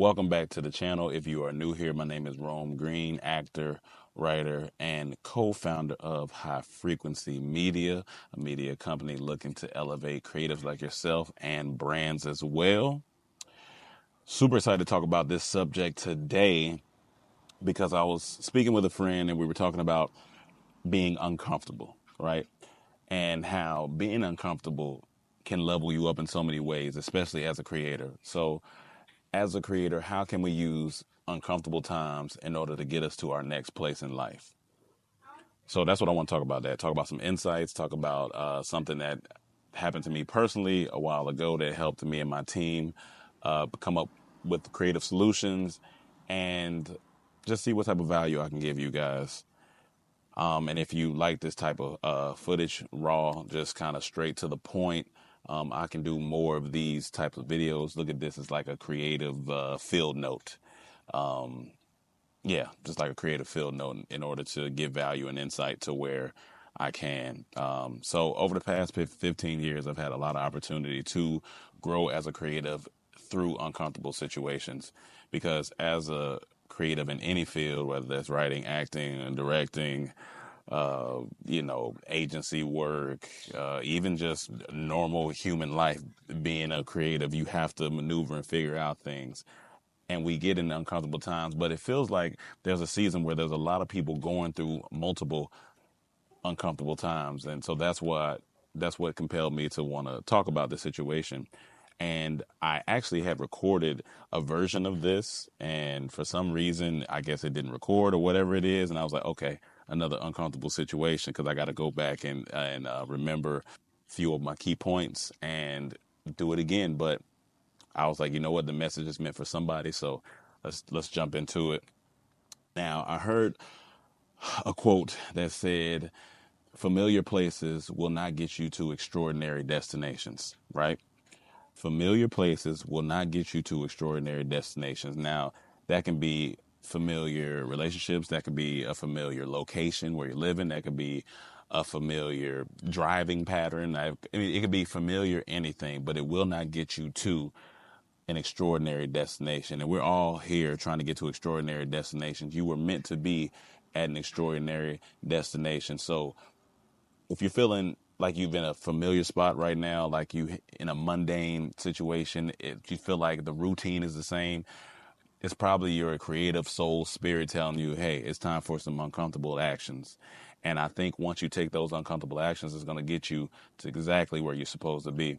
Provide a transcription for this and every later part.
Welcome back to the channel. If you are new here, my name is Rome Green, actor, writer, and co-founder of High Frequency Media, a media company looking to elevate creatives like yourself and brands as well. Super excited to talk about this subject today because I was speaking with a friend and we were talking about being uncomfortable, right? And how being uncomfortable can level you up in so many ways, especially as a creator. So as a creator, how can we use uncomfortable times in order to get us to our next place in life? So that's what I want to talk about. Talk about some insights, talk about something that happened to me personally a while ago that helped me and my team come up with creative solutions and just see what type of value I can give you guys. And if you like this type of footage, raw, just kind of straight to the point, I can do more of these types of videos. Look at this as like a creative field note. Yeah, just like a creative field note in order to give value and insight to where I can. So over the past 15 years, I've had a lot of opportunity to grow as a creative through uncomfortable situations because as a creative in any field, whether that's writing, acting, and directing, agency work, even just normal human life, being a creative, you have to maneuver and figure out things. And we get in uncomfortable times, but it feels like there's a season where there's a lot of people going through multiple uncomfortable times. And so that's what compelled me to want to talk about this situation. And I actually had recorded a version of this, and for some reason, I guess it didn't record or whatever it is. And I was like, okay, another uncomfortable situation because I got to go back and remember a few of my key points and do it again. But I was like, you know what, the message is meant for somebody, so let's jump into it. Now, I heard a quote that said, "Familiar places will not get you to extraordinary destinations." Right? Familiar places will not get you to extraordinary destinations. Now, that can be familiar relationships, that could be a familiar location where you're living, that could be a familiar driving pattern. I mean, it could be familiar anything, but it will not get you to an extraordinary destination. And we're all here trying to get to extraordinary destinations. You were meant to be at an extraordinary destination. So if you're feeling like you've in a familiar spot right now, like you in a mundane situation, if you feel like the routine is the same, it's probably your creative soul spirit telling you, hey, it's time for some uncomfortable actions. And I think once you take those uncomfortable actions, it's going to get you to exactly where you're supposed to be.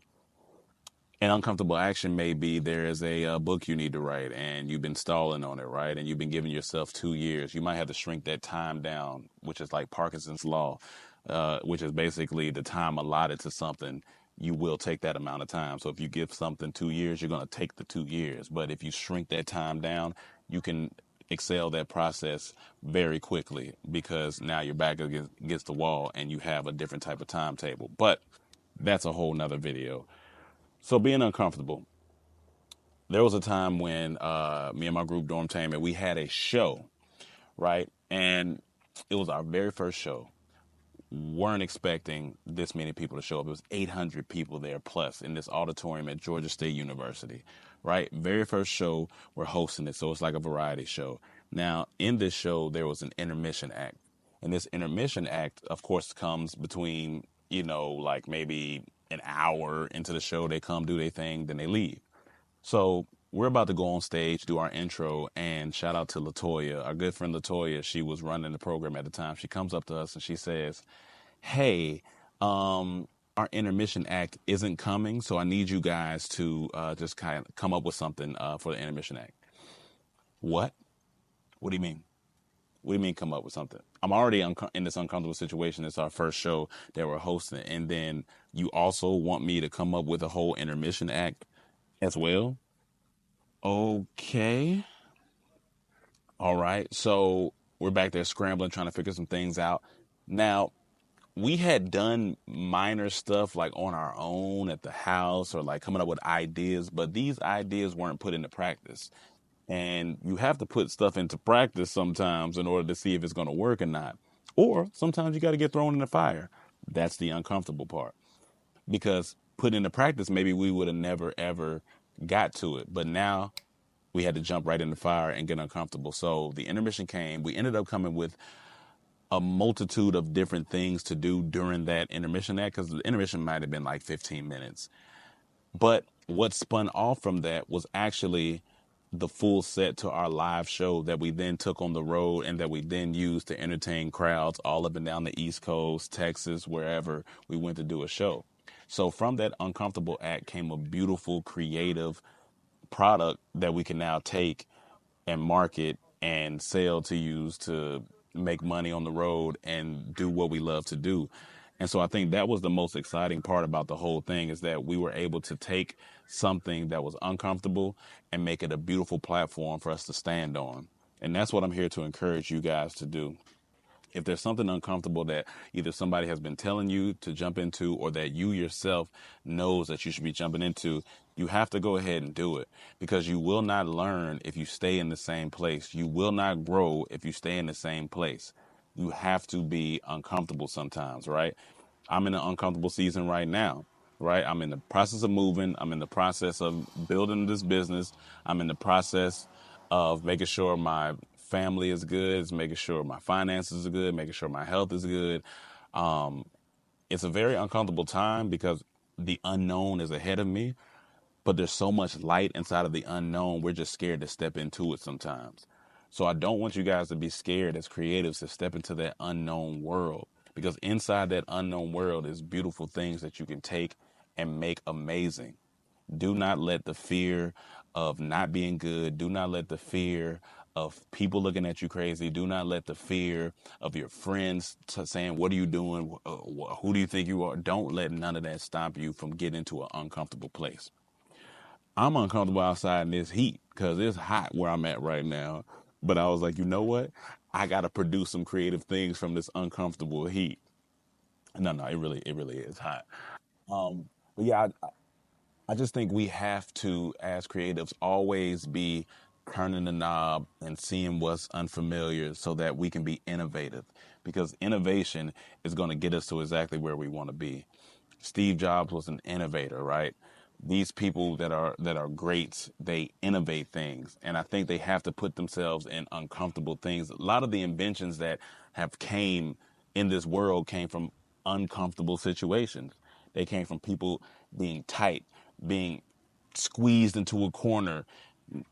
An uncomfortable action may be there is a book you need to write and you've been stalling on it, right? And you've been giving yourself 2 years. You might have to shrink that time down, which is like Parkinson's law, which is basically the time allotted to something. You will take that amount of time. So if you give something 2 years, you're going to take the 2 years. But if you shrink that time down, you can excel that process very quickly because now you're back against the wall and you have a different type of timetable. But that's a whole nother video. So being uncomfortable. There was a time when me and my group Dormtainment, we had a show, right? And it was our very first show. Weren't expecting this many people to show up. It was 800 people there plus in this auditorium at Georgia State University, right? Very first show, we're hosting it. So it's like a variety show. Now, in this show, there was an intermission act. And this intermission act, of course, comes between, like maybe an hour into the show. They come do their thing, then they leave. So we're about to go on stage, do our intro, and shout out to Latoya, our good friend Latoya. She was running the program at the time. She comes up to us and she says, hey, our intermission act isn't coming, so I need you guys to just kind of come up with something for the intermission act. What? What do you mean? What do you mean come up with something? I'm already in this uncomfortable situation. It's our first show that we're hosting. And then you also want me to come up with a whole intermission act as well? Okay. All right. So we're back there scrambling, trying to figure some things out. Now, we had done minor stuff like on our own at the house or like coming up with ideas, but these ideas weren't put into practice. And you have to put stuff into practice sometimes in order to see if it's going to work or not. Or sometimes you got to get thrown in the fire. That's the uncomfortable part. Because put into practice, maybe we would have never, ever got to it. But now we had to jump right in the fire and get uncomfortable. So the intermission came. We ended up coming with a multitude of different things to do during that intermission act, because the intermission might have been like 15 minutes. But what spun off from that was actually the full set to our live show that we then took on the road and that we then used to entertain crowds all up and down the East Coast, Texas, wherever we went to do a show. So from that uncomfortable act came a beautiful, creative product that we can now take and market and sell to use to make money on the road and do what we love to do. And so I think that was the most exciting part about the whole thing, is that we were able to take something that was uncomfortable and make it a beautiful platform for us to stand on. And that's what I'm here to encourage you guys to do. If there's something uncomfortable that either somebody has been telling you to jump into or that you yourself knows that you should be jumping into, you have to go ahead and do it, because you will not learn if you stay in the same place. You will not grow if you stay in the same place. You have to be uncomfortable sometimes, right? I'm in an uncomfortable season right now, right? I'm in the process of moving. I'm in the process of building this business. I'm in the process of making sure my family is good, is making sure my finances are good, making sure my health is good. It's a very uncomfortable time because the unknown is ahead of me, but there's so much light inside of the unknown. We're just scared to step into it sometimes. So I don't want you guys to be scared as creatives to step into that unknown world, because inside that unknown world is beautiful things that you can take and make amazing. Do not let the fear of not being good, do not let the fear of people looking at you crazy, do not let the fear of your friends saying, what are you doing? Who do you think you are? Don't let none of that stop you from getting into an uncomfortable place. I'm uncomfortable outside in this heat because it's hot where I'm at right now. But I was like, you know what? I got to produce some creative things from this uncomfortable heat. No, it really is hot. But yeah, I just think we have to, as creatives, always be turning the knob and seeing what's unfamiliar so that we can be innovative, because innovation is going to get us to exactly where we want to be. Steve Jobs was an innovator, right? These people that are greats, they innovate things, and I think they have to put themselves in uncomfortable things. A lot of the inventions that have came in this world came from uncomfortable situations. They came from people being tight, being squeezed into a corner,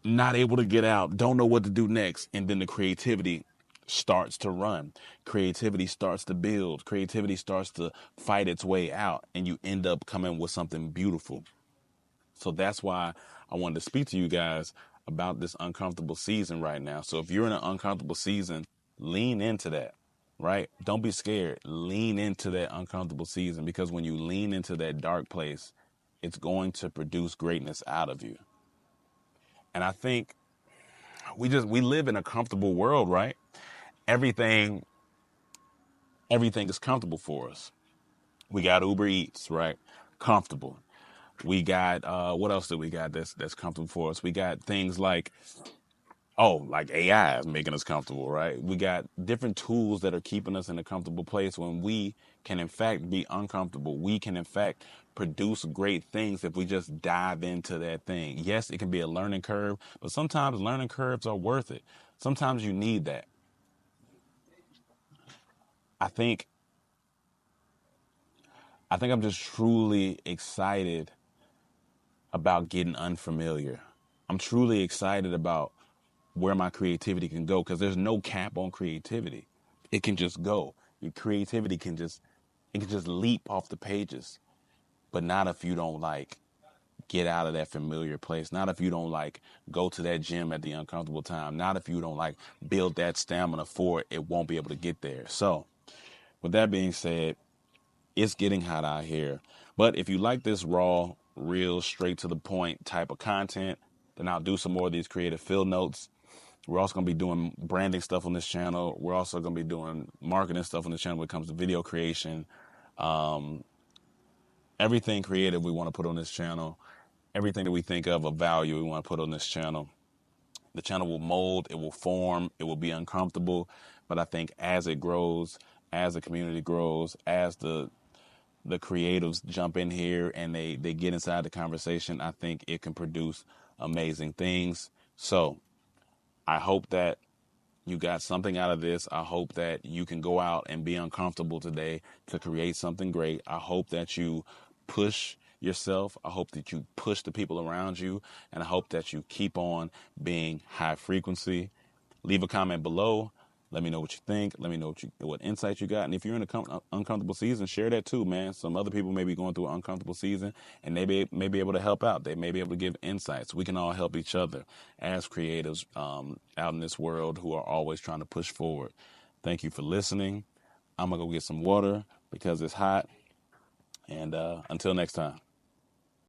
not able to get out, don't know what to do next, and then the creativity starts to run. Creativity starts to build. Creativity starts to fight its way out, and you end up coming with something beautiful. So that's why I wanted to speak to you guys about this uncomfortable season right now. So if you're in an uncomfortable season, lean into that, right? Don't be scared. Lean into that uncomfortable season, because when you lean into that dark place, it's going to produce greatness out of you. And I think we live in a comfortable world, right? Everything everything is comfortable for us. We got Uber Eats, right? Comfortable. We got what else do we got that's comfortable for us? We got things like, like AI is making us comfortable, right? We got different tools that are keeping us in a comfortable place when we can in fact be uncomfortable. We can in fact produce great things if we just dive into that thing. Yes, it can be a learning curve, but sometimes learning curves are worth it. Sometimes you need that. I think I think I'm just truly excited about getting unfamiliar. I'm truly excited about where my creativity can go, because there's no cap on creativity. It can just go. Your creativity can just leap off the pages, but not if you don't like get out of that familiar place. Not if you don't like go to that gym at the uncomfortable time. Not if you don't like build that stamina for it. It won't be able to get there. So, with that being said, it's getting hot out here. But if you like this raw, real, straight to the point type of content, then I'll do some more of these creative field notes. We're also going to be doing branding stuff on this channel. We're also going to be doing marketing stuff on this channel when it comes to video creation. Everything creative we want to put on this channel. Everything that we think of value we want to put on this channel. The channel will mold, it will form, it will be uncomfortable. But I think as it grows, as the community grows, as the creatives jump in here and they get inside the conversation, I think it can produce amazing things. So I hope that you got something out of this. I hope that you can go out and be uncomfortable today to create something great. I hope that you push yourself. I hope that you push the people around you. And I hope that you keep on being high frequency. Leave a comment below. Let me know what you think. Let me know what insights you got. And if you're in a uncomfortable season, share that too, man. Some other people may be going through an uncomfortable season, and they may be able to help out. They may be able to give insights. We can all help each other as creatives out in this world who are always trying to push forward. Thank you for listening. I'm going to go get some water because it's hot. And until next time.